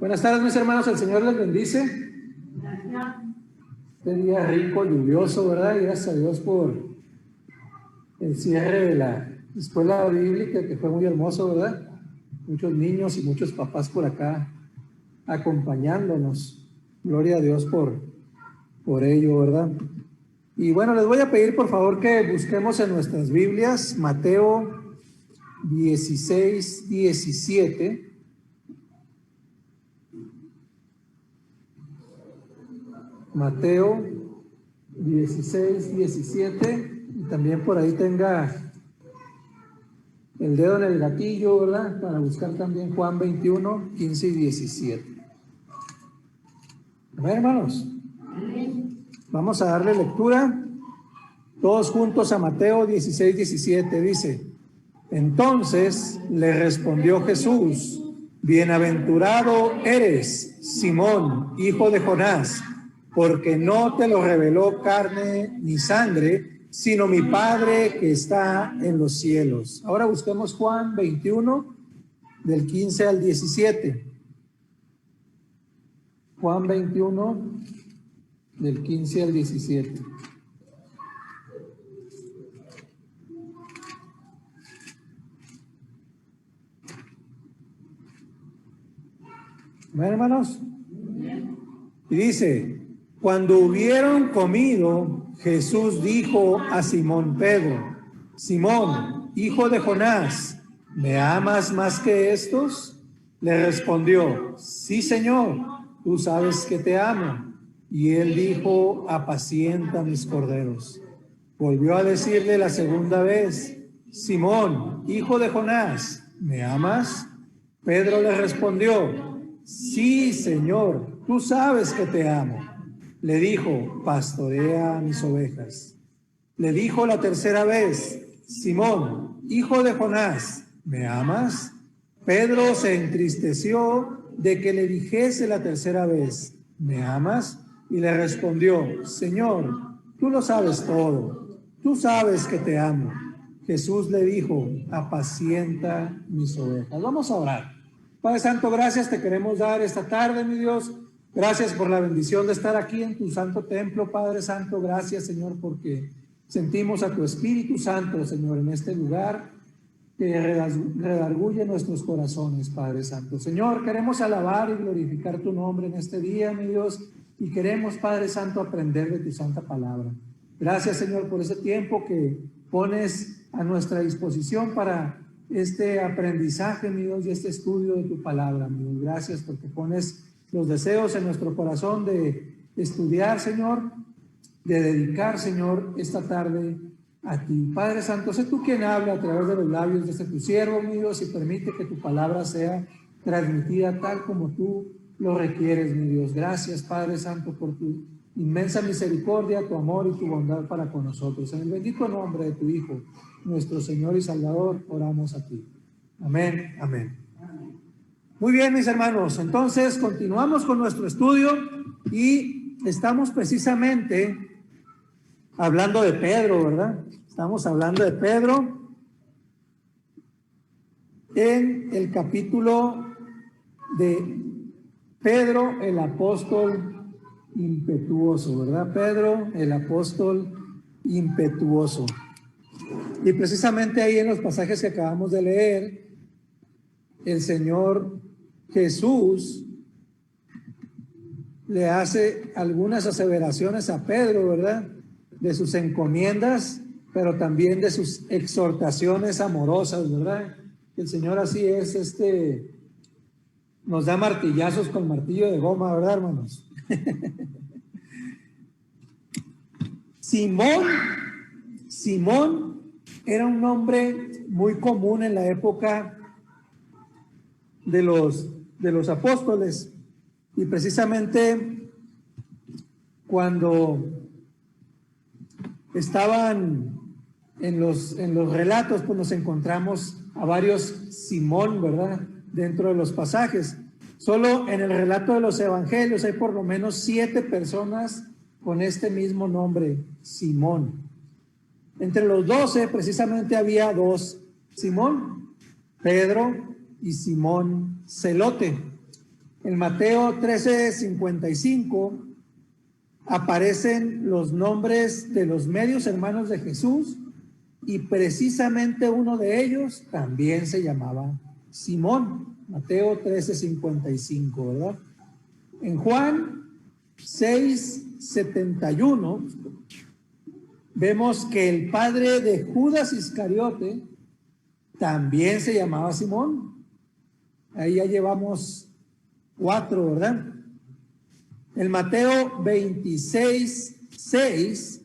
Buenas tardes, mis hermanos, el Señor les bendice. Este día rico, lluvioso, ¿verdad? Y gracias a Dios por el cierre de la escuela bíblica, que fue muy hermoso, ¿verdad? Muchos niños y muchos papás por acá acompañándonos. Gloria a Dios por ello, ¿verdad? Y bueno, les voy a pedir por favor que busquemos en nuestras Biblias Mateo 16, 17. Mateo 16, 17, y también por ahí tenga el dedo en el gatillo, ¿verdad? Para buscar también Juan 21, 15 y 17. A ver, hermanos, vamos a darle lectura todos juntos a Mateo 16, 17. Dice: entonces le respondió Jesús: bienaventurado eres, Simón, hijo de Jonás, porque no te lo reveló carne ni sangre, sino mi Padre que está en los cielos. Ahora busquemos Juan 21, del 15 al 17. Juan 21, del 15 al 17. ¿Ven, hermanos? Y dice: cuando hubieron comido, Jesús dijo a Simón Pedro: Simón, hijo de Jonás, ¿me amas más que estos? Le respondió: sí, Señor, tú sabes que te amo. Y él dijo: apacienta mis corderos. Volvió a decirle la segunda vez: Simón, hijo de Jonás, ¿me amas? Pedro le respondió: sí, Señor, tú sabes que te amo. Le dijo: pastorea mis ovejas. Le dijo la tercera vez: Simón, hijo de Jonás, ¿me amas? Pedro se entristeció de que le dijese la tercera vez: ¿me amas? Y le respondió: Señor, tú lo sabes todo, tú sabes que te amo. Jesús le dijo: apacienta mis ovejas. Vamos a orar. Padre Santo, gracias te queremos dar esta tarde, mi Dios. Gracias por la bendición de estar aquí en tu santo templo, Padre Santo. Gracias, Señor, porque sentimos a tu Espíritu Santo, Señor, en este lugar que redarguye nuestros corazones, Padre Santo. Señor, queremos alabar y glorificar tu nombre en este día, mi Dios, y queremos, Padre Santo, aprender de tu santa palabra. Gracias, Señor, por ese tiempo que pones a nuestra disposición para este aprendizaje, mi Dios, y este estudio de tu palabra, mi Dios. Gracias porque pones los deseos en nuestro corazón de estudiar, Señor, de dedicar, Señor, esta tarde a ti. Padre Santo, sé tú quien habla a través de los labios de este tu siervo, mi Dios, y permite que tu palabra sea transmitida tal como tú lo requieres, mi Dios. Gracias, Padre Santo, por tu inmensa misericordia, tu amor y tu bondad para con nosotros. En el bendito nombre de tu Hijo, nuestro Señor y Salvador, oramos a ti. Amén, amén. Muy bien, mis hermanos, entonces continuamos con nuestro estudio y estamos precisamente hablando de Pedro, ¿verdad? Estamos hablando de Pedro en el capítulo de Pedro el apóstol impetuoso, ¿verdad? Pedro el apóstol impetuoso. Y precisamente ahí en los pasajes que acabamos de leer, el Señor Jesús le hace algunas aseveraciones a Pedro, ¿verdad? De sus encomiendas, pero también de sus exhortaciones amorosas, ¿verdad? El Señor así es, nos da martillazos con martillo de goma, ¿verdad, hermanos? Simón era un nombre muy común en la época de los apóstoles, y precisamente cuando estaban en los relatos, pues nos encontramos a varios Simón, ¿verdad? Dentro de los pasajes. Solo en el relato de los evangelios hay por lo menos 7 personas con este mismo nombre, Simón. Entre los 12 precisamente había 2 Simón, Pedro y Simón Celote. En Mateo 13:55 aparecen los nombres de los medios hermanos de Jesús y precisamente uno de ellos también se llamaba Simón. Mateo 13:55, ¿verdad? En Juan 6:71 vemos que el padre de Judas Iscariote también se llamaba Simón. Ahí ya llevamos 4, ¿verdad? En Mateo 26:6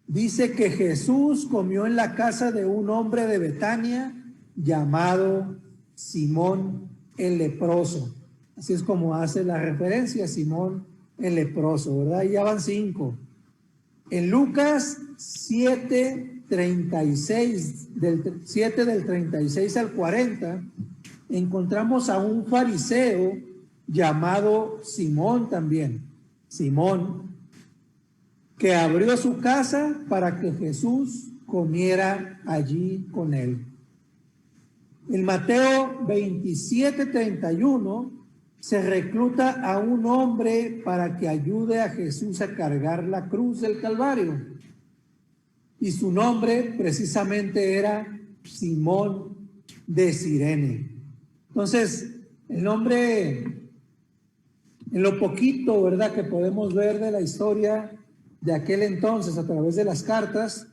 dice que Jesús comió en la casa de un hombre de Betania llamado Simón el leproso. Así es como hace la referencia a Simón el leproso, ¿verdad? Y ya van 5. En Lucas 7:36, del 7 del 36 al 40, encontramos a un fariseo llamado Simón también, Simón, que abrió su casa para que Jesús comiera allí con él. En Mateo 27:31 se recluta a un hombre para que ayude a Jesús a cargar la cruz del Calvario. Y su nombre precisamente era Simón de Cirene. Entonces, el nombre, en lo poquito, ¿verdad?, que podemos ver de la historia de aquel entonces a través de las cartas,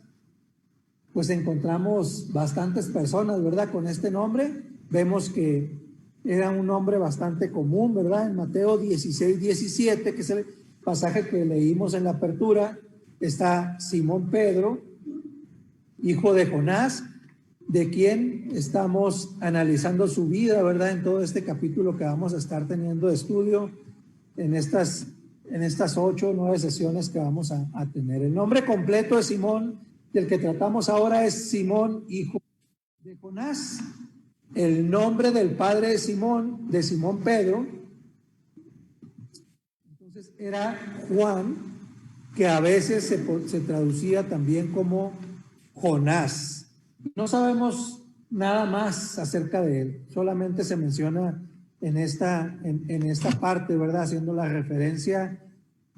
pues encontramos bastantes personas, ¿verdad?, con este nombre. Vemos que era un nombre bastante común, ¿verdad? En Mateo 16:17, que es el pasaje que leímos en la apertura, está Simón Pedro, hijo de Jonás, de quien estamos analizando su vida, ¿verdad?, en todo este capítulo que vamos a estar teniendo de estudio en estas 8 o 9 sesiones que vamos a tener. El nombre completo de Simón, del que tratamos ahora, es Simón, hijo de Jonás. El nombre del padre de Simón Pedro, entonces era Juan, que a veces se traducía también como Jonás. No sabemos nada más acerca de él, solamente se menciona en esta parte, ¿verdad?, haciendo la referencia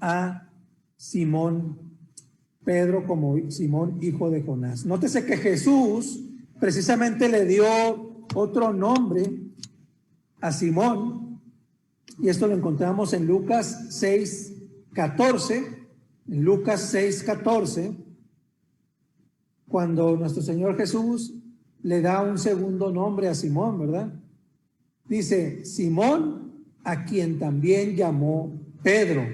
a Simón Pedro como Simón, hijo de Jonás. Nótese que Jesús precisamente le dio otro nombre a Simón, y esto lo encontramos en Lucas 6:14. En Lucas 6:14, cuando nuestro Señor Jesús le da un segundo nombre a Simón, ¿verdad? Dice, Simón, a quien también llamó Pedro.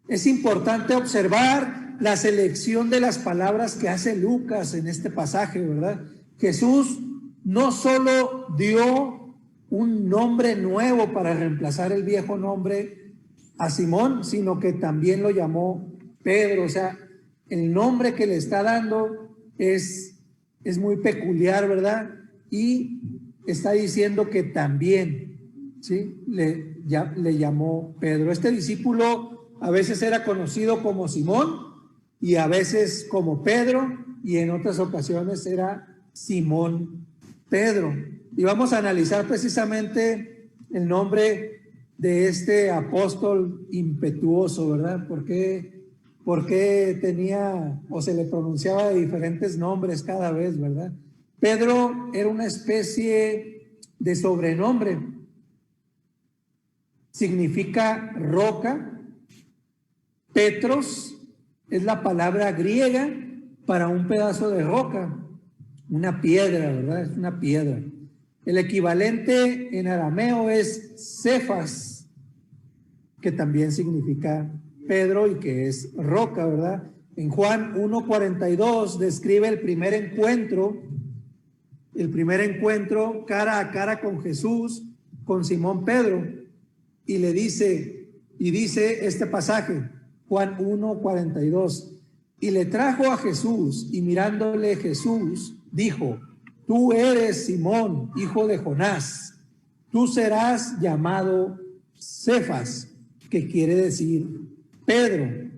Es importante observar la selección de las palabras que hace Lucas en este pasaje, ¿verdad? Jesús no solo dio un nombre nuevo para reemplazar el viejo nombre a Simón, sino que también lo llamó Pedro. O sea, el nombre que le está dando es muy peculiar, ¿verdad? Y está diciendo que también, ¿sí?, le llamó Pedro. Este discípulo a veces era conocido como Simón y a veces como Pedro, y en otras ocasiones era Simón Pedro. Y vamos a analizar precisamente el nombre de este apóstol impetuoso, ¿verdad? ¿Por qué tenía o se le pronunciaba de diferentes nombres cada vez, ¿verdad? Pedro era una especie de sobrenombre. Significa roca. Petros es la palabra griega para un pedazo de roca, una piedra, ¿verdad? Es una piedra. El equivalente en arameo es Cefas, que también significa Pedro y que es roca, ¿verdad? En Juan 1:42 describe el primer encuentro cara a cara con Jesús, con Simón Pedro, y dice este pasaje, Juan 1:42, y le trajo a Jesús, y mirándole Jesús dijo, tú eres Simón, hijo de Jonás, tú serás llamado Cefas, que quiere decir Pedro.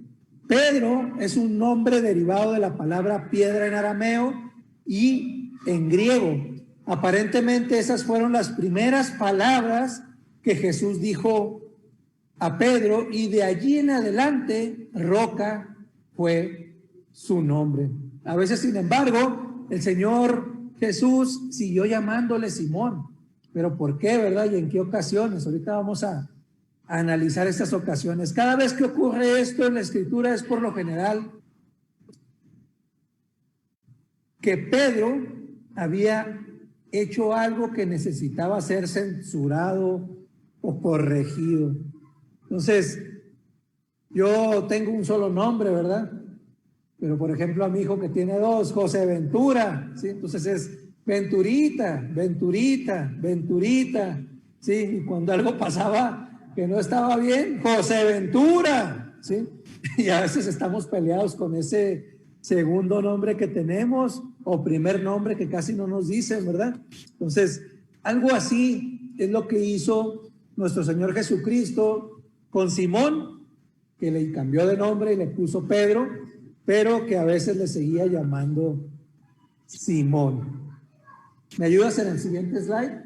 Pedro es un nombre derivado de la palabra piedra en arameo y en griego. Aparentemente esas fueron las primeras palabras que Jesús dijo a Pedro, y de allí en adelante Roca fue su nombre. A veces, sin embargo, el Señor Jesús siguió llamándole Simón. ¿Pero por qué, verdad? ¿Y en qué ocasiones? Ahorita vamos a analizar estas ocasiones. Cada vez que ocurre esto en la Escritura es por lo general que Pedro había hecho algo que necesitaba ser censurado o corregido. Entonces, yo tengo un solo nombre, ¿verdad? Pero, por ejemplo, a mi hijo que tiene dos, José Ventura, ¿sí? Entonces es Venturita, Venturita, Venturita, ¿sí? Y cuando algo pasaba que no estaba bien, José Ventura, ¿sí? Y a veces estamos peleados con ese segundo nombre que tenemos o primer nombre que casi no nos dicen, ¿verdad? Entonces, algo así es lo que hizo nuestro Señor Jesucristo con Simón, que le cambió de nombre y le puso Pedro, pero que a veces le seguía llamando Simón. ¿Me ayudas en el siguiente slide?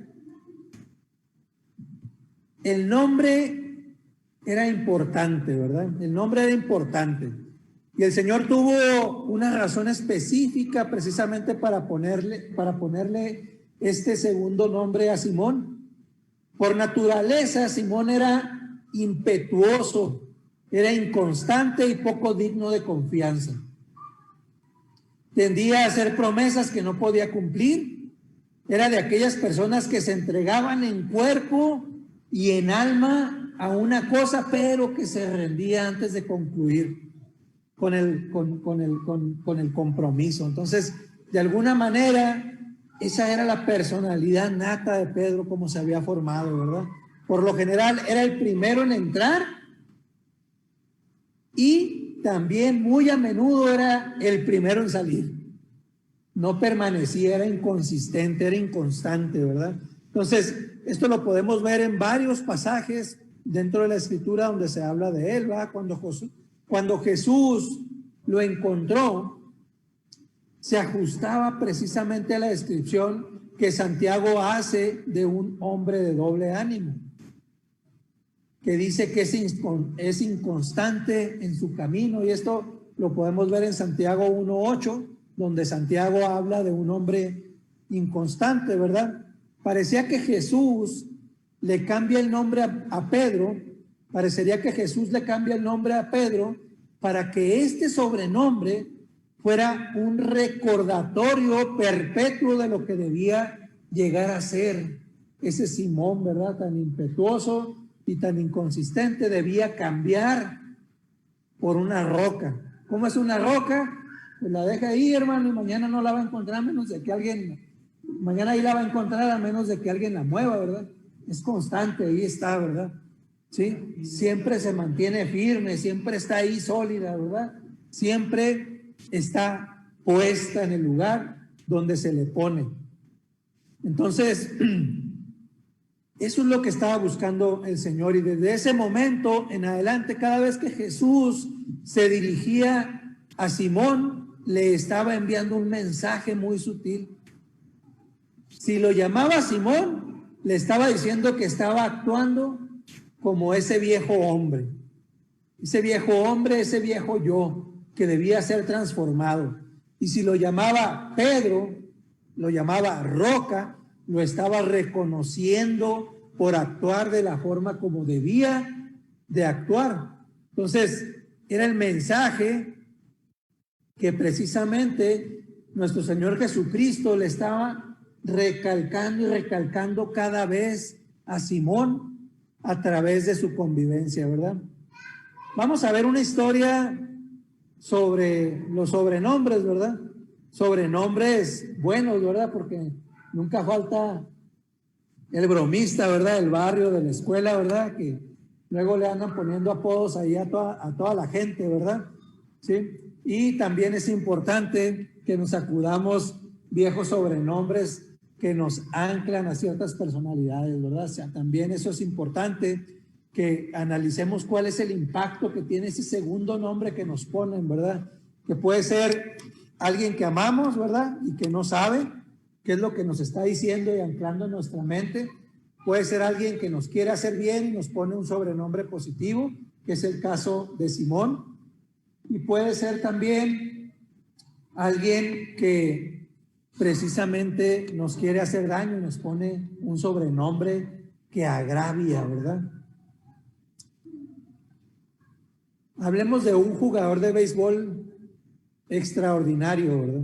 El nombre era importante, ¿verdad? El nombre era importante. Y el Señor tuvo una razón específica precisamente para ponerle este segundo nombre a Simón. Por naturaleza, Simón era impetuoso, era inconstante y poco digno de confianza. Tendía a hacer promesas que no podía cumplir. Era de aquellas personas que se entregaban en cuerpo y en alma a una cosa, pero que se rendía antes de concluir con el compromiso. Entonces, de alguna manera, esa era la personalidad nata de Pedro, como se había formado, ¿verdad? Por lo general, era el primero en entrar y también muy a menudo era el primero en salir. No permanecía, era inconsistente, era inconstante, ¿verdad? Entonces, esto lo podemos ver en varios pasajes dentro de la Escritura donde se habla de él, ¿verdad? Cuando Jesús lo encontró, se ajustaba precisamente a la descripción que Santiago hace de un hombre de doble ánimo, que dice que es inconstante en su camino, y esto lo podemos ver en Santiago 1:8, donde Santiago habla de un hombre inconstante, ¿verdad? Parecía que Jesús le cambia el nombre a Pedro, parecería que Jesús le cambia el nombre a Pedro para que este sobrenombre fuera un recordatorio perpetuo de lo que debía llegar a ser ese Simón, ¿verdad? Tan impetuoso y tan inconsistente, debía cambiar por una roca. ¿Cómo es una roca? Pues la deja ahí, hermano, y mañana no la va a encontrar a menos de que mañana ahí la va a encontrar a menos de que alguien la mueva, ¿verdad? Es constante, ahí está, ¿verdad? ¿Sí? Siempre se mantiene firme, siempre está ahí sólida, ¿verdad? Siempre está puesta en el lugar donde se le pone. Entonces, eso es lo que estaba buscando el Señor, y desde ese momento en adelante, cada vez que Jesús se dirigía a Simón, le estaba enviando un mensaje muy sutil. Si lo llamaba Simón, le estaba diciendo que estaba actuando como ese viejo hombre, ese viejo yo, que debía ser transformado. Y si lo llamaba Pedro, lo llamaba roca, lo estaba reconociendo por actuar de la forma como debía de actuar. Entonces, era el mensaje que precisamente nuestro Señor Jesucristo le estaba recalcando y recalcando cada vez a Simón a través de su convivencia, ¿verdad? Vamos a ver una historia sobre los sobrenombres, ¿verdad? Sobrenombres buenos, ¿verdad? Porque nunca falta el bromista, ¿verdad? Del barrio, de la escuela, ¿verdad? Que luego le andan poniendo apodos ahí a toda la gente, ¿verdad? ¿Sí? Y también es importante que nos acudamos viejos sobrenombres que nos anclan a ciertas personalidades, ¿verdad? O sea, también eso es importante, que analicemos cuál es el impacto que tiene ese segundo nombre que nos ponen, ¿verdad? Que puede ser alguien que amamos, ¿verdad? Y que no sabe qué es lo que nos está diciendo y anclando en nuestra mente, puede ser alguien que nos quiere hacer bien y nos pone un sobrenombre positivo, que es el caso de Simón, y puede ser también alguien que precisamente nos quiere hacer daño y nos pone un sobrenombre que agravia, ¿verdad? Hablemos de un jugador de béisbol extraordinario, ¿verdad?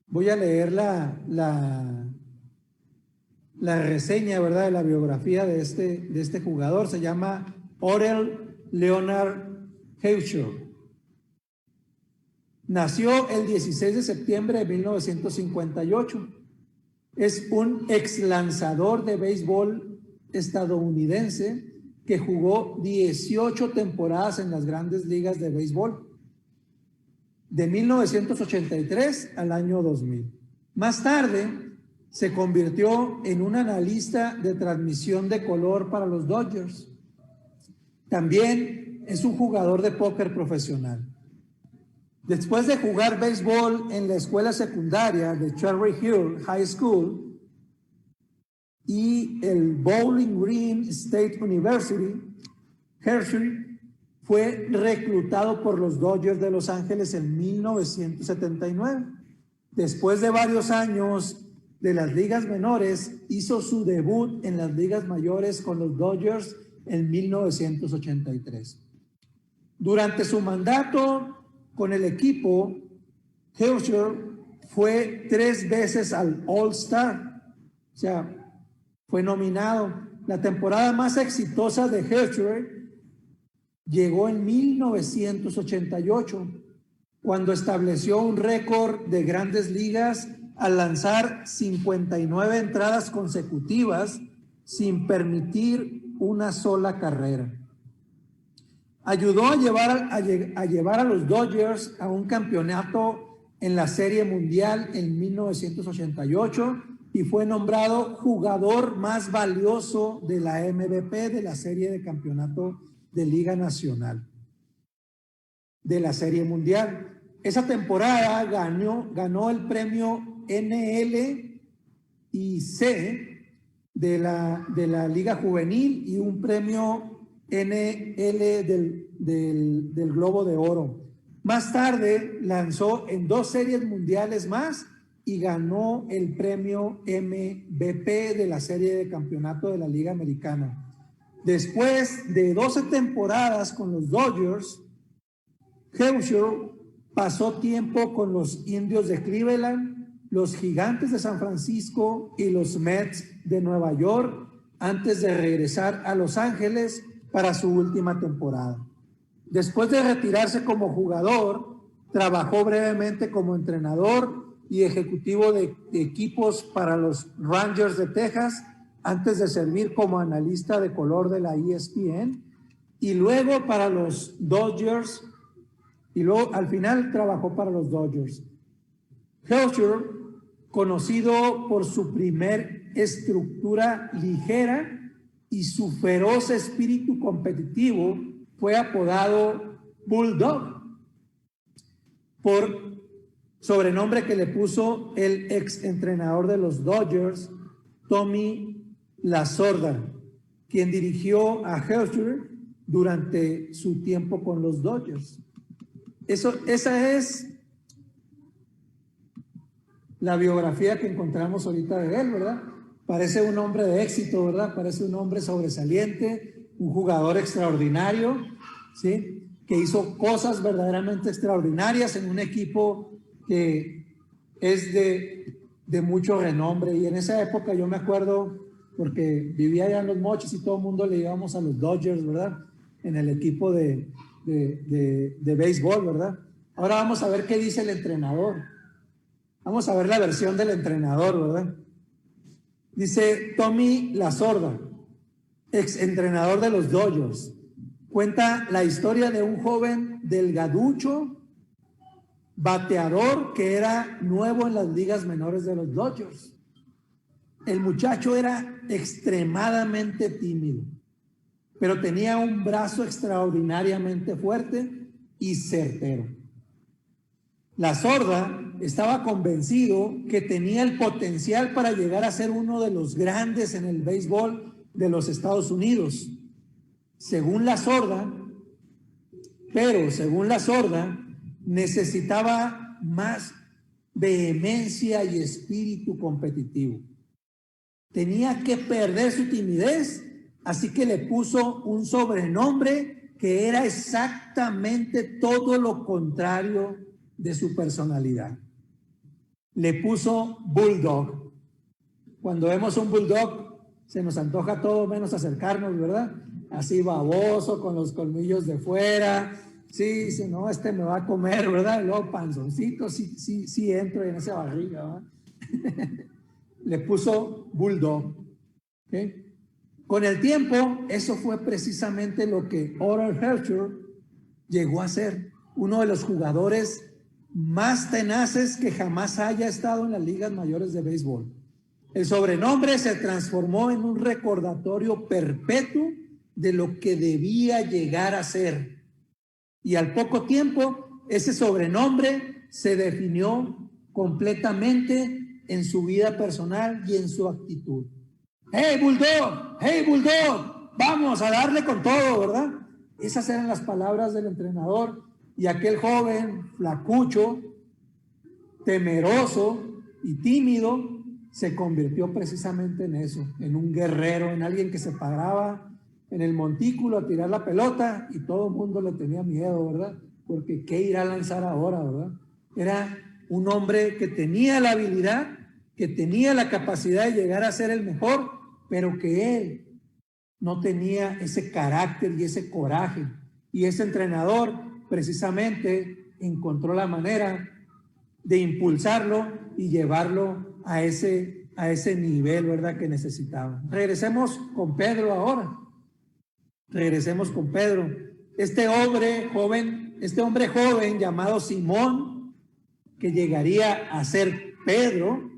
Voy a leer la reseña, ¿verdad?, de la biografía de este jugador. Se llama Orel Leonard Heuscher. Nació el 16 de septiembre de 1958. Es un ex lanzador de béisbol estadounidense que jugó 18 temporadas en las grandes ligas de béisbol, de 1983 al año 2000. Más tarde, se convirtió en un analista de transmisión de color para los Dodgers. También es un jugador de póker profesional. Después de jugar béisbol en la escuela secundaria de Cherry Hill High School y el Bowling Green State University, Hershey fue reclutado por los Dodgers de Los Ángeles en 1979. Después de varios años de las ligas menores, hizo su debut en las ligas mayores con los Dodgers en 1983. Durante su mandato con el equipo, Heuscher fue 3 veces al All-Star, o sea, fue nominado. La temporada más exitosa de Heuscher llegó en 1988, cuando estableció un récord de grandes ligas al lanzar 59 entradas consecutivas sin permitir una sola carrera. Ayudó a llevar a los Dodgers a un campeonato en la Serie Mundial en 1988 y fue nombrado jugador más valioso de la MVP de la Serie de Campeonato de Liga Nacional, de la Serie Mundial. Esa temporada ganó el premio NL y C de la Liga Juvenil y un premio NL del Globo de Oro. Más tarde lanzó en 2 series mundiales más y ganó el premio MVP de la Serie de Campeonato de la Liga Americana. Después de 12 temporadas con los Dodgers, Heuscher pasó tiempo con los Indios de Cleveland, los Gigantes de San Francisco y los Mets de Nueva York antes de regresar a Los Ángeles para su última temporada. Después de retirarse como jugador, trabajó brevemente como entrenador y ejecutivo de equipos para los Rangers de Texas antes de servir como analista de color de la ESPN y luego para los Dodgers y luego al final trabajó para los Dodgers. Heuscher, conocido por su primer estructura ligera y su feroz espíritu competitivo, fue apodado Bulldog por sobrenombre que le puso el ex entrenador de los Dodgers, Tommy Lasorda, quien dirigió a Heuscher durante su tiempo con los Dodgers. Esa es la biografía que encontramos ahorita de él, ¿verdad? Parece un hombre de éxito, ¿verdad? Parece un hombre sobresaliente, un jugador extraordinario, ¿sí? Que hizo cosas verdaderamente extraordinarias en un equipo que es de mucho renombre. Y en esa época yo me acuerdo, porque vivía allá en Los Mochis y todo el mundo le íbamos a los Dodgers, ¿verdad? En el equipo de béisbol, ¿verdad? Ahora vamos a ver qué dice el entrenador. Vamos a ver la versión del entrenador, ¿verdad? Dice Tommy Lasorda, ex entrenador de los Dodgers. Cuenta la historia de un joven delgaducho, bateador que era nuevo en las ligas menores de los Dodgers. El muchacho era extremadamente tímido, pero tenía un brazo extraordinariamente fuerte y certero. Lasorda estaba convencido que tenía el potencial para llegar a ser uno de los grandes en el béisbol de los Estados Unidos. Según la sorda, necesitaba más vehemencia y espíritu competitivo. Tenía que perder su timidez, así que le puso un sobrenombre que era exactamente todo lo contrario de su personalidad. Le puso Bulldog. Cuando vemos un Bulldog, se nos antoja todo menos acercarnos, ¿verdad? Así baboso, con los colmillos de fuera. Sí, si no, me va a comer, ¿verdad? Y luego panzoncito, sí entro en esa barriga, ¿verdad? Le puso Bulldog. ¿Okay? Con el tiempo, eso fue precisamente lo que Orel Hershiser llegó a ser uno de los jugadores más tenaces que jamás haya estado en las ligas mayores de béisbol. El sobrenombre se transformó en un recordatorio perpetuo de lo que debía llegar a ser. Y al poco tiempo, ese sobrenombre se definió completamente en su vida personal y en su actitud. ¡Hey, Bulldog! Vamos a darle con todo, ¿verdad? Esas eran las palabras del entrenador. Y aquel joven, flacucho, temeroso y tímido, se convirtió precisamente en eso, en un guerrero, en alguien que se paraba en el montículo a tirar la pelota y todo el mundo le tenía miedo, ¿verdad? Porque ¿qué irá a lanzar ahora, verdad? Era un hombre que tenía la habilidad, que tenía la capacidad de llegar a ser el mejor, pero que él no tenía ese carácter y ese coraje. Y ese entrenador precisamente encontró la manera de impulsarlo y llevarlo a ese nivel, ¿verdad?, que necesitaba. Regresemos con Pedro ahora. Regresemos con Pedro. Este hombre joven llamado Simón, que llegaría a ser Pedro,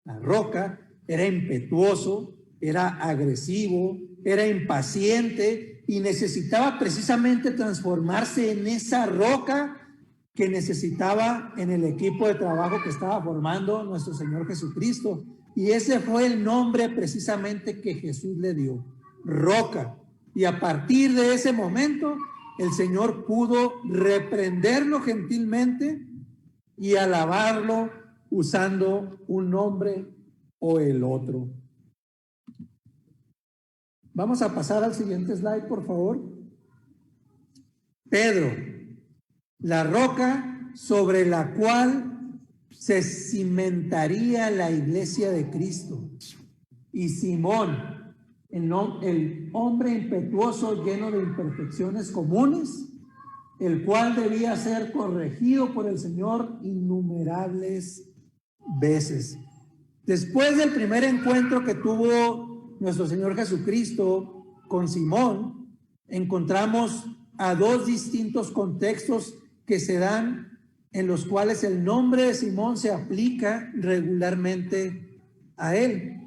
la roca, era impetuoso, era agresivo, era impaciente y necesitaba precisamente transformarse en esa roca que necesitaba en el equipo de trabajo que estaba formando nuestro Señor Jesucristo. Y ese fue el nombre precisamente que Jesús le dio, roca. Y a partir de ese momento, el Señor pudo reprenderlo gentilmente y alabarlo usando un nombre o el otro. Vamos a pasar al siguiente slide, por favor. Pedro, la roca sobre la cual se cimentaría la iglesia de Cristo. Y Simón, el hombre impetuoso lleno de imperfecciones comunes, el cual debía ser corregido por el Señor innumerables veces. Después del primer encuentro que tuvo nuestro Señor Jesucristo con Simón, encontramos a dos distintos contextos que se dan en los cuales el nombre de Simón se aplica regularmente a él.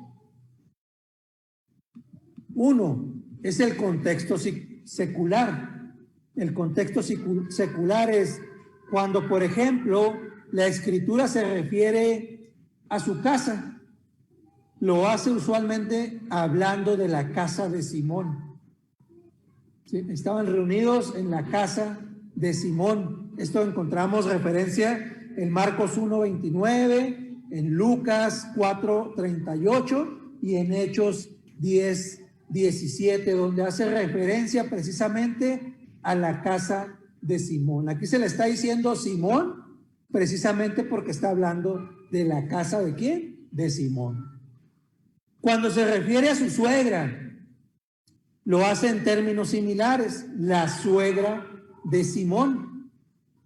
Uno es el contexto secular. El contexto secular es cuando, por ejemplo, la Escritura se refiere a su casa. Lo hace usualmente hablando de la casa de Simón. ¿Sí? Estaban reunidos en la casa de Simón. Esto encontramos referencia en Marcos 1:29, en Lucas 4:38 y en Hechos 10:17, donde hace referencia precisamente a la casa de Simón. Aquí se le está diciendo Simón precisamente porque está hablando de la casa de ¿quién? De Simón. Cuando se refiere a su suegra, lo hace en términos similares, la suegra de Simón.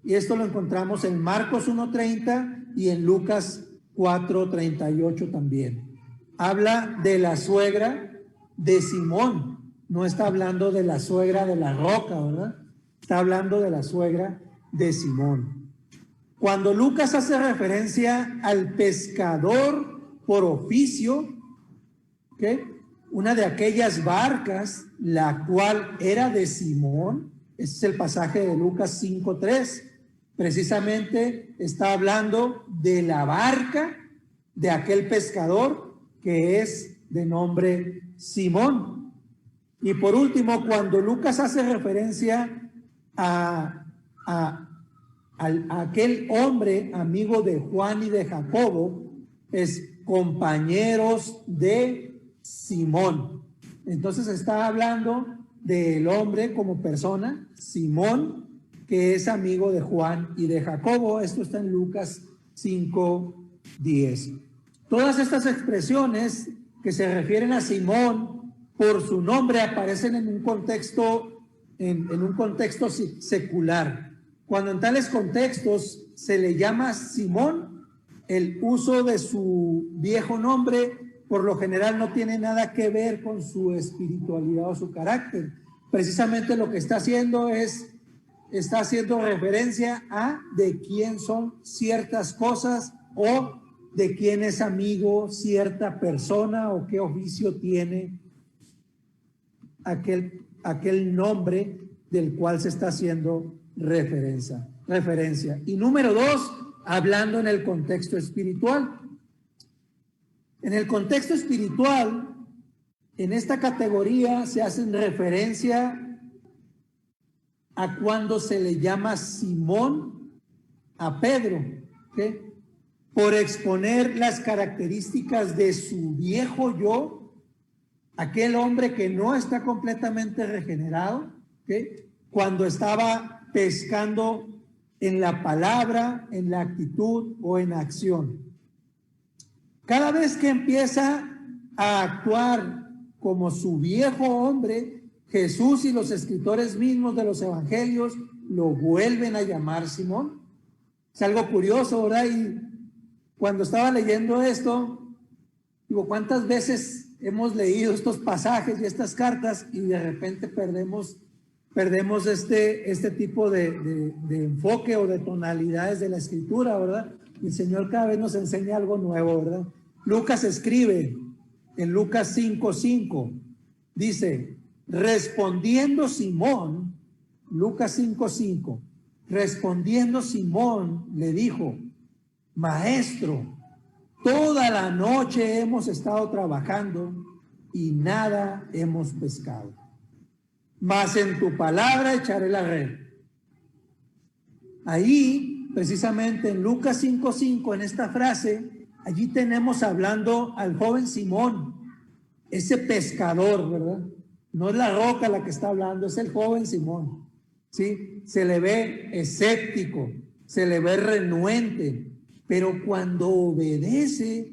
Y esto lo encontramos en Marcos 1:30 y en Lucas 4:38 también. Habla de la suegra de Simón, no está hablando de la suegra de la roca, ¿verdad? Está hablando de la suegra de Simón. Cuando Lucas hace referencia al pescador por oficio, ¿okay?, una de aquellas barcas, la cual era de Simón, ese es el pasaje de Lucas 5:3. Precisamente está hablando de la barca de aquel pescador que es de nombre Simón. Y por último, cuando Lucas hace referencia a aquel hombre amigo de Juan y de Jacobo, es compañeros de Simón. Entonces está hablando del hombre como persona, Simón, que es amigo de Juan y de Jacobo. Esto está en Lucas 5:10. Todas estas expresiones que se refieren a Simón por su nombre aparecen en un contexto, en un contexto secular. Cuando en tales contextos se le llama Simón, el uso de su viejo nombre por lo general no tiene nada que ver con su espiritualidad o su carácter. Precisamente lo que está haciendo referencia a de quién son ciertas cosas o de quién es amigo cierta persona o qué oficio tiene aquel nombre del cual se está haciendo referencia. Y número 2, hablando en el contexto espiritual. En el contexto espiritual, en esta categoría se hacen referencia a cuando se le llama Simón a Pedro, ¿okay? Por exponer las características de su viejo yo, aquel hombre que no está completamente regenerado, ¿okay? Cuando estaba pescando en la palabra, en la actitud o en acción. Cada vez que empieza a actuar como su viejo hombre, Jesús y los escritores mismos de los evangelios lo vuelven a llamar Simón. Es algo curioso, ¿verdad? Y cuando estaba leyendo esto, digo, ¿cuántas veces hemos leído estos pasajes y estas cartas y de repente perdemos este tipo de enfoque o de tonalidades de la escritura, ¿verdad? Y el Señor cada vez nos enseña algo nuevo, ¿verdad? Lucas escribe en Lucas 5:5, dice, respondiendo Simón, Lucas 5:5, respondiendo Simón le dijo, Maestro, toda la noche hemos estado trabajando y nada hemos pescado, mas en tu palabra echaré la red. Ahí, precisamente en Lucas 5:5, en esta frase, allí tenemos hablando al joven Simón, ese pescador, ¿verdad? No es la roca la que está hablando, es el joven Simón, ¿sí? Se le ve escéptico, se le ve renuente, pero cuando obedece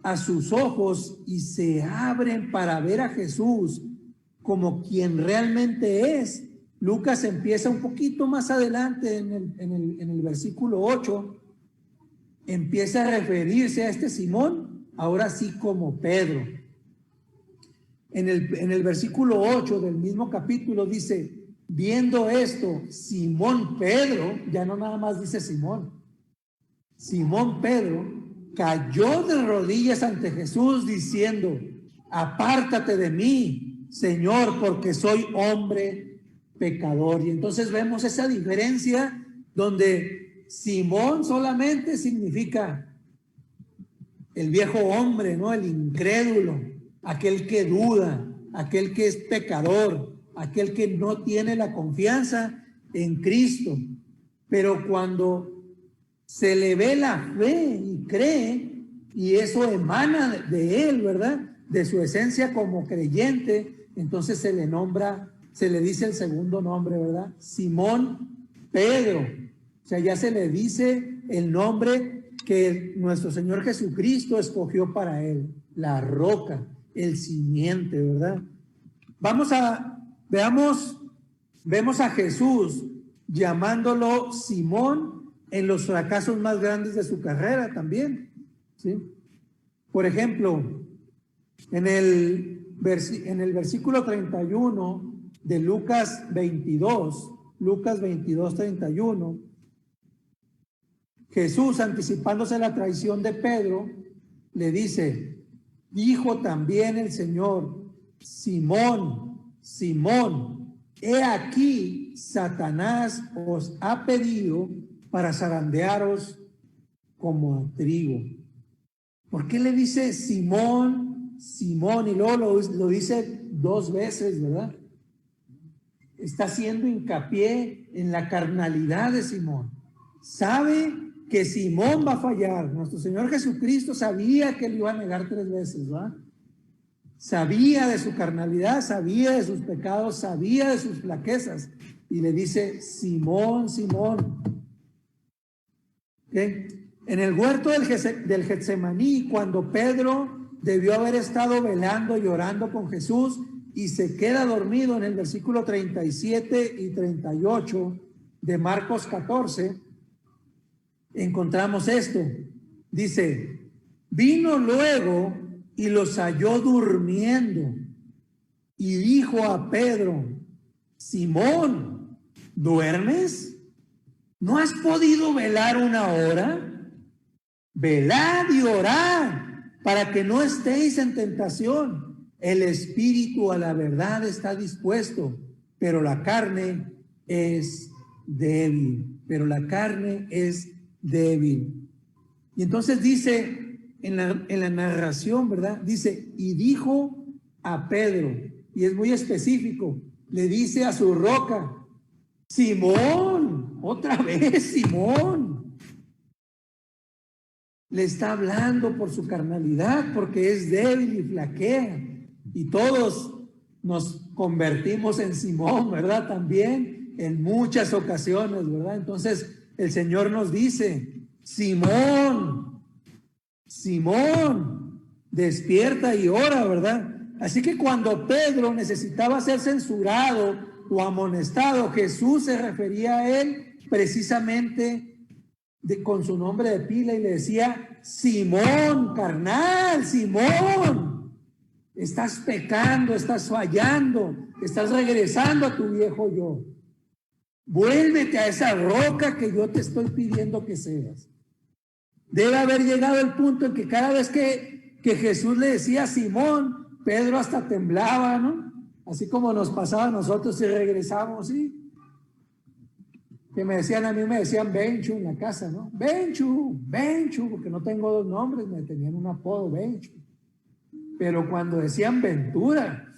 a sus ojos y se abren para ver a Jesús como quien realmente es, Lucas empieza un poquito más adelante en el versículo 8, empieza a referirse a este Simón, ahora sí como Pedro. En el versículo 8 del mismo capítulo dice, viendo esto, Simón Pedro, ya no nada más dice Simón Pedro, cayó de rodillas ante Jesús diciendo, apártate de mí, Señor, porque soy hombre pecador. Y entonces vemos esa diferencia donde Simón solamente significa el viejo hombre, ¿no? El incrédulo, aquel que duda, aquel que es pecador, aquel que no tiene la confianza en Cristo. Pero cuando se le ve la fe y cree, y eso emana de él, ¿verdad? De su esencia como creyente, entonces se le dice el segundo nombre, ¿verdad? Simón Pedro. O sea, ya se le dice el nombre que nuestro Señor Jesucristo escogió para él, la roca, el simiente, ¿verdad? Vemos a Jesús llamándolo Simón en los fracasos más grandes de su carrera también, ¿sí? Por ejemplo, en el versículo 31 de Lucas 22:31, Jesús, anticipándose la traición de Pedro, le dice, dijo también el Señor, Simón, Simón, he aquí Satanás os ha pedido para zarandearos como a trigo. ¿Por qué le dice Simón, Simón? Y luego lo dice 2 veces, ¿verdad? Está haciendo hincapié en la carnalidad de Simón. Sabe que Simón va a fallar. Nuestro Señor Jesucristo sabía que él iba a negar 3 veces, ¿verdad? Sabía de su carnalidad, sabía de sus pecados, sabía de sus flaquezas. Y le dice, Simón, Simón. ¿Okay? En el huerto del Getsemaní, cuando Pedro debió haber estado velando y orando con Jesús y se queda dormido, en el versículo 37 y 38 de Marcos 14, encontramos esto. Dice, vino luego y los halló durmiendo y dijo a Pedro, Simón, ¿duermes? ¿No has podido velar 1 hora? Velad y orad para que no estéis en tentación. El espíritu a la verdad está dispuesto, pero la carne es débil. Pero la carne es débil. Y entonces dice en la narración, ¿verdad? Dice, y dijo a Pedro, y es muy específico, le dice a su roca, Simón, otra vez Simón. Le está hablando por su carnalidad, porque es débil y flaquea. Y todos nos convertimos en Simón, ¿verdad? También en muchas ocasiones, ¿verdad? Entonces el Señor nos dice, Simón, Simón, despierta y ora, ¿verdad? Así que cuando Pedro necesitaba ser censurado o amonestado, Jesús se refería a él precisamente con su nombre de pila y le decía, Simón, carnal, Simón, estás pecando, estás fallando, estás regresando a tu viejo yo. Vuélvete a esa roca que yo te estoy pidiendo que seas. Debe haber llegado el punto en que cada vez que Jesús le decía Simón, Pedro hasta temblaba, ¿no? Así como nos pasaba a nosotros si regresamos, ¿sí? Que me decían, a mí me decían Benchu en la casa, ¿no? Benchu, Benchu, porque no tengo 2 nombres, me tenían un apodo, Benchu. Pero cuando decían Ventura,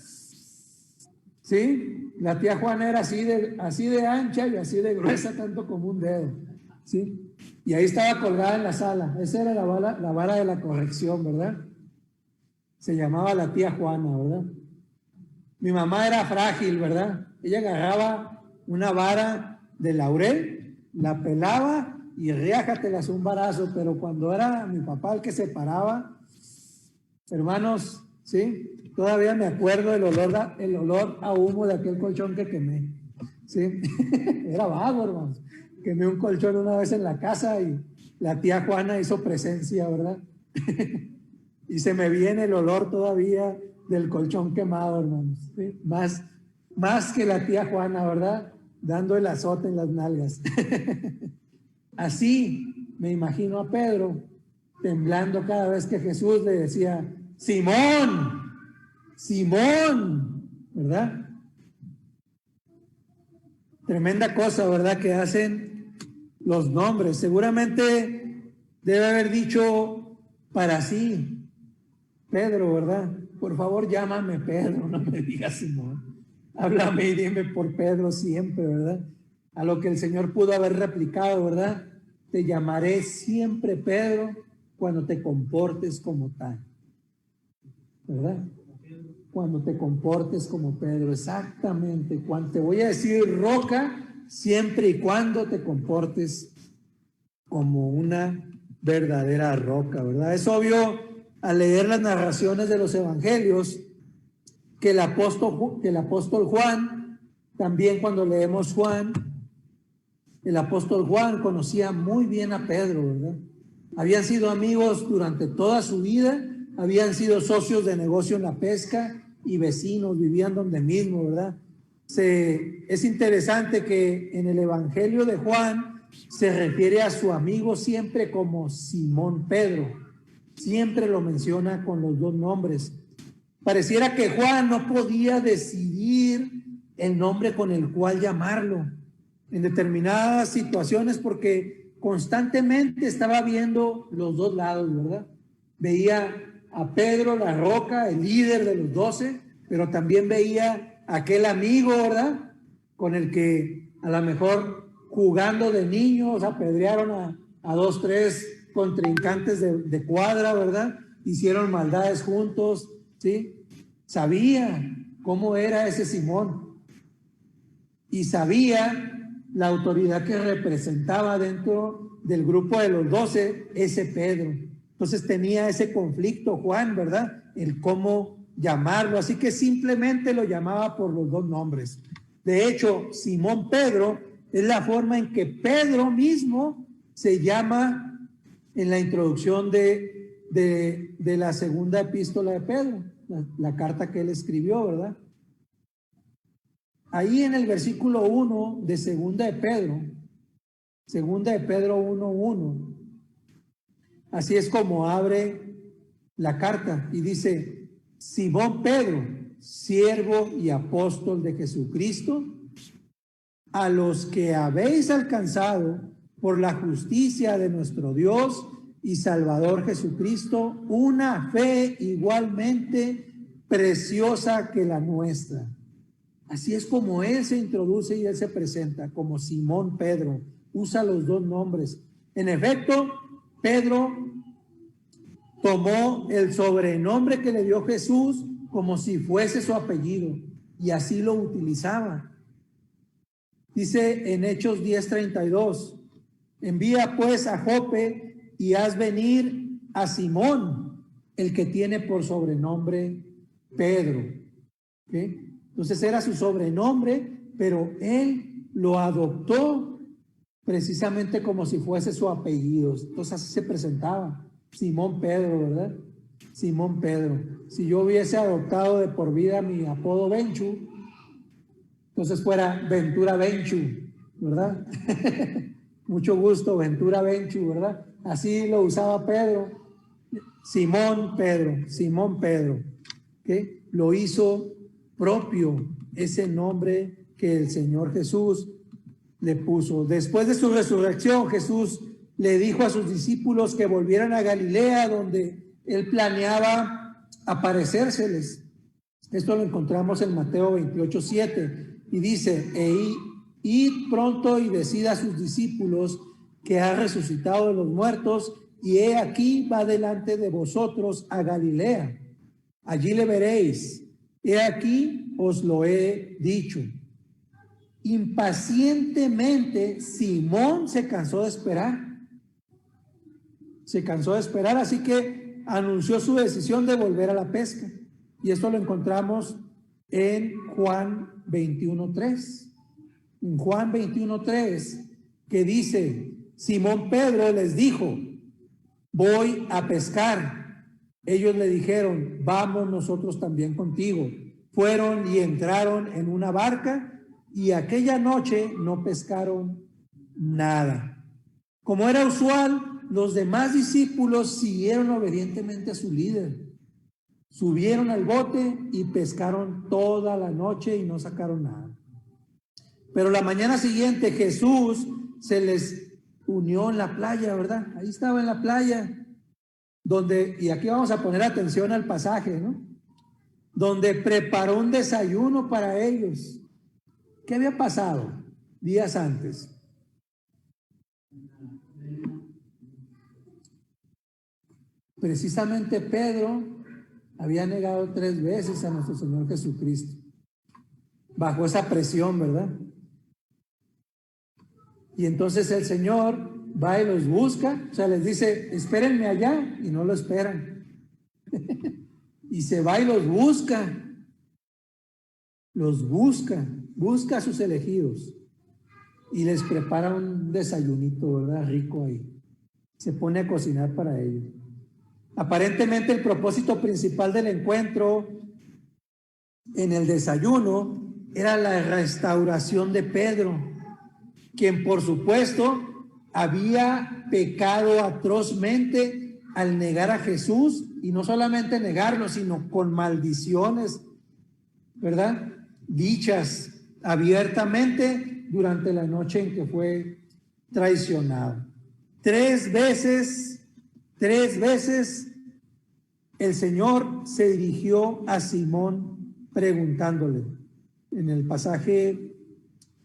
¿sí? La tía Juana era así de ancha y así de gruesa, tanto como un dedo, ¿sí? Y ahí estaba colgada en la sala. Esa era la vara de la corrección, ¿verdad? Se llamaba la tía Juana, ¿verdad? Mi mamá era frágil, ¿verdad? Ella agarraba una vara de laurel, la pelaba y riájatelas un barazo, pero cuando era mi papá el que se paraba, hermanos, ¿sí? Todavía me acuerdo el olor a humo de aquel colchón que quemé, ¿sí? Era vago, hermanos. Quemé un colchón una vez en la casa y la tía Juana hizo presencia, ¿verdad? Y se me viene el olor todavía del colchón quemado, hermanos, ¿sí? Más que la tía Juana, ¿verdad? Dando el azote en las nalgas. Así me imagino a Pedro temblando cada vez que Jesús le decía, Simón, Simón, ¿verdad? Tremenda cosa, ¿verdad? Que hacen los nombres. Seguramente debe haber dicho para sí, Pedro, ¿verdad? Por favor, llámame Pedro, no me digas Simón. Háblame y dime por Pedro siempre, ¿verdad? A lo que el Señor pudo haber replicado, ¿verdad? Te llamaré siempre Pedro cuando te comportes como tal, ¿verdad? Cuando te comportes como Pedro, exactamente. Cuando te voy a decir roca, siempre y cuando te comportes como una verdadera roca, ¿verdad? Es obvio al leer las narraciones de los evangelios que el apóstol Juan, también cuando leemos Juan, el apóstol Juan conocía muy bien a Pedro, ¿verdad? Habían sido amigos durante toda su vida, habían sido socios de negocio en la pesca y vecinos, vivían donde mismo, ¿verdad? Es interesante que en el Evangelio de Juan se refiere a su amigo siempre como Simón Pedro, siempre lo menciona con los 2 nombres. Pareciera que Juan no podía decidir el nombre con el cual llamarlo. en determinadas situaciones porque constantemente estaba viendo los dos lados, ¿verdad? Veía a Pedro, la roca, el líder de los 12, pero también veía a aquel amigo, ¿verdad? Con el que a lo mejor jugando de niños apedrearon a 2, 3 contrincantes de cuadra, ¿verdad? Hicieron maldades juntos, ¿sí? Sabía cómo era ese Simón y sabía la autoridad que representaba dentro del grupo de los 12 ese Pedro. Entonces tenía ese conflicto Juan, ¿verdad? El cómo llamarlo, así que simplemente lo llamaba por los dos nombres. De hecho, Simón Pedro es la forma en que Pedro mismo se llama en la introducción de la segunda epístola de Pedro, la carta que él escribió, ¿verdad? Ahí en el versículo 1 de segunda de Pedro 1:1, así es como abre la carta y dice: Simón Pedro, siervo y apóstol de Jesucristo, a los que habéis alcanzado por la justicia de nuestro Dios y Salvador Jesucristo, una fe igualmente preciosa que la nuestra. Así es como él se introduce y él se presenta como Simón Pedro. Usa los dos nombres. En efecto, Pedro tomó el sobrenombre que le dio Jesús como si fuese su apellido y así lo utilizaba. Dice en Hechos 10:32, envía pues a Jope y haz venir a Simón, el que tiene por sobrenombre Pedro. ¿Okay? Entonces era su sobrenombre, pero él lo adoptó precisamente como si fuese su apellido. Entonces así se presentaba, Simón Pedro, ¿verdad? Simón Pedro. Si yo hubiese adoptado de por vida mi apodo Benchu, entonces fuera Ventura Benchu, ¿verdad? Mucho gusto, Ventura Benchu, ¿verdad? Así lo usaba Pedro. Simón Pedro, ¿okay? Lo hizo propio ese nombre que el Señor Jesús le puso. Después de su resurrección, Jesús le dijo a sus discípulos que volvieran a Galilea, donde él planeaba aparecérseles. Esto lo encontramos en Mateo 28:7 y dice: id pronto y decid a sus discípulos que ha resucitado de los muertos, y he aquí va delante de vosotros a Galilea. Allí le veréis. He aquí os lo he dicho. Impacientemente Simón se cansó de esperar. Así que anunció su decisión de volver a la pesca. Y esto lo encontramos en Juan 21:3. En Juan 21:3, que dice: Simón Pedro les dijo: voy a pescar. Ellos le dijeron: vamos nosotros también contigo. Fueron y entraron en una barca y aquella noche no pescaron nada. Como era usual, los demás discípulos siguieron obedientemente a su líder. Subieron al bote y pescaron toda la noche y no sacaron nada. Pero la mañana siguiente Jesús se les unió en la playa, ¿verdad? Ahí estaba en la playa, donde, y aquí vamos a poner atención al pasaje, ¿no? Donde preparó un desayuno para ellos. ¿Qué había pasado días antes? Precisamente Pedro había negado 3 veces a nuestro Señor Jesucristo. Bajo esa presión, ¿verdad? Y entonces el Señor va y los busca, o sea, les dice: espérenme allá, y no lo esperan. Y se va y los busca busca a sus elegidos y les prepara un desayunito, ¿verdad? Rico ahí. Se pone a cocinar para ellos. Aparentemente el propósito principal del encuentro en el desayuno era la restauración de Pedro, quien por supuesto había pecado atrozmente al negar a Jesús, y no solamente negarlo, sino con maldiciones, ¿verdad? Dichas abiertamente durante la noche en que fue traicionado. Tres veces el Señor se dirigió a Simón preguntándole. En el pasaje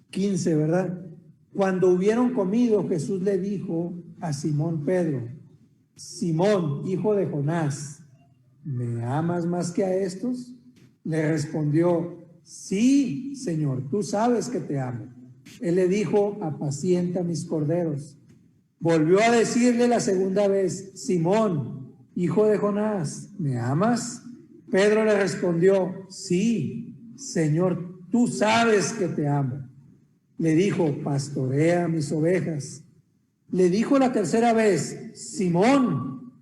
15, ¿verdad? Cuando hubieron comido, Jesús le dijo a Simón Pedro: Simón, hijo de Jonás, ¿me amas más que a estos? Le respondió: sí, Señor, tú sabes que te amo. Él le dijo: apacienta mis corderos. Volvió a decirle la segunda vez: Simón, hijo de Jonás, ¿me amas? Pedro le respondió: sí, Señor, tú sabes que te amo. Le dijo: pastorea mis ovejas. Le dijo la tercera vez: Simón,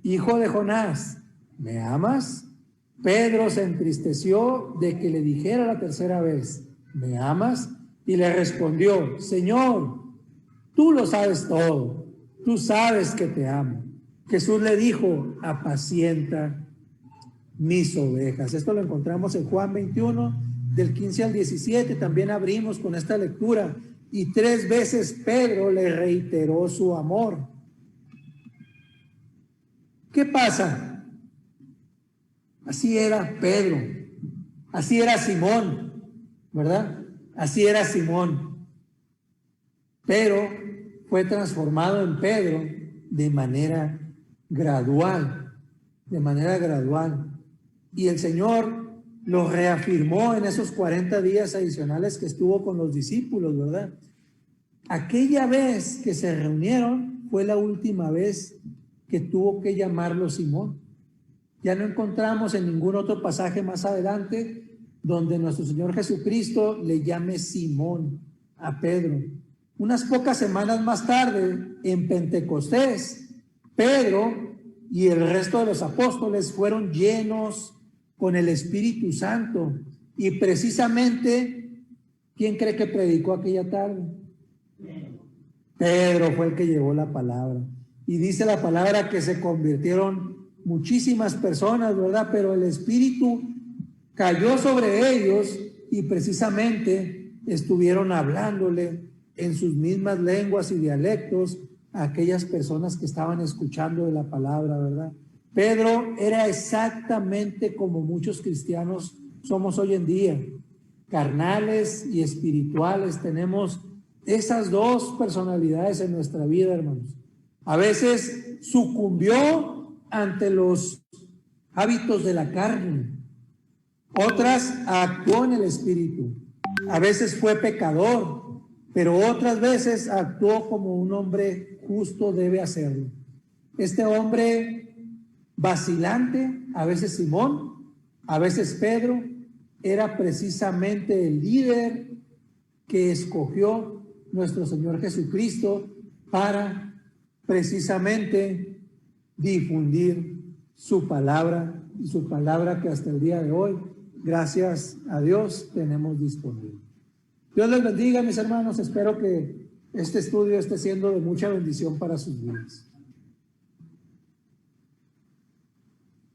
hijo de Jonás, ¿me amas? Pedro se entristeció de que le dijera la tercera vez: ¿me amas? Y le respondió: Señor, tú lo sabes todo, tú sabes que te amo. Jesús le dijo: apacienta mis ovejas. Esto lo encontramos en Juan 21, del 15 al 17. También abrimos con esta lectura. Y tres veces Pedro le reiteró su amor. ¿Qué pasa? Así era Pedro, así era Simón, ¿verdad? Así era Simón. Pero fue transformado en Pedro de manera gradual, Y el Señor lo reafirmó en esos 40 días adicionales que estuvo con los discípulos, ¿verdad? Aquella vez que se reunieron fue la última vez que tuvo que llamarlo Simón. Ya no encontramos en ningún otro pasaje más adelante donde nuestro Señor Jesucristo le llame Simón a Pedro. Unas pocas semanas más tarde, en Pentecostés, Pedro y el resto de los apóstoles fueron llenos con el Espíritu Santo. Y precisamente, ¿quién cree que predicó aquella tarde? Pedro fue el que llevó la palabra. Y dice la palabra que se convirtieron muchísimas personas, ¿verdad? Pero el Espíritu cayó sobre ellos y precisamente estuvieron hablándole en sus mismas lenguas y dialectos a aquellas personas que estaban escuchando de la palabra, ¿verdad? Pedro era exactamente como muchos cristianos somos hoy en día, carnales y espirituales. Tenemos esas dos personalidades en nuestra vida, hermanos. A veces sucumbió ante los hábitos de la carne, otras actuó en el espíritu. A veces fue pecador, pero otras veces actuó como un hombre justo debe hacerlo. Este hombre vacilante, a veces Simón, a veces Pedro, era precisamente el líder que escogió nuestro Señor Jesucristo para precisamente difundir su palabra, y su palabra que hasta el día de hoy, gracias a Dios, tenemos disponible. Dios les bendiga, mis hermanos. Espero que este estudio esté siendo de mucha bendición para sus vidas.